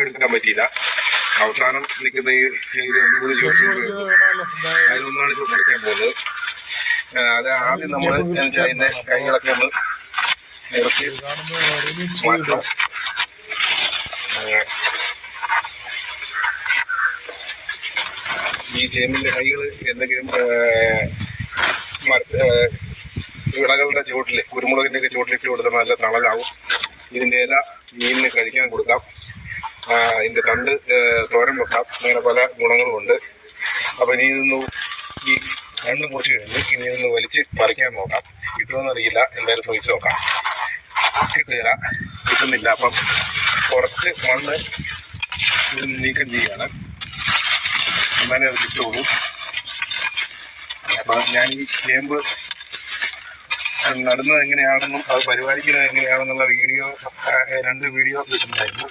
എടുക്കാൻ പറ്റിയില്ല. അവസാനം നിൽക്കുന്ന ഈ 2-3 ഷോട്ട് അതിലൊന്നാണ് ചുട്ടെടുക്കാൻ പോകുന്നത്. അത് ആദ്യം നമ്മൾ അതിന്റെ കൈകളൊക്കെ ഒന്ന് നിർത്തി മാറ്റണം. ഈ ചേമ്പിന്റെ കൈകൾ എന്തെങ്കിലും വിളകളുടെ ചുവട്ടിൽ, കുരുമുളകിന്റെ ഒക്കെ ചുവട്ടിലിട്ട് കൊടുത്താൽ നല്ല തണലാവും. ഇതിന്റെ ഇല മീനിന് കഴിക്കാൻ കൊടുക്കാം, ഇതിന്റെ തണ്ട് തോരൻ വെക്കാം, അങ്ങനെ പല ഗുണങ്ങളുമുണ്ട്. അപ്പൊ ഇനി ഇതൊന്ന് ഈ കണ്ണ് മുറിച്ച് കഴിഞ്ഞ് ഇനി ഇതൊന്ന് വലിച്ച് പറിക്കാൻ നോക്കാം. കിട്ടുമെന്ന് അറിയില്ല, എന്തായാലും ശ്രമിച്ച് നോക്കാം. കിട്ടുന്നില്ല. അപ്പം കുറച്ച് മണ്ണ് ഇത് നീക്കം ചെയ്യുകയാണ്, എന്നാലേ അത് കിട്ടുള്ളൂ. അപ്പം ഞാൻ ഈ ചേമ്പ് നടുന്നത് എങ്ങനെയാണെന്നും അത് പരിപാലിക്കുന്നത് എങ്ങനെയാണെന്നുള്ള 2 വീഡിയോ കിട്ടുന്നുണ്ടായിരുന്നു.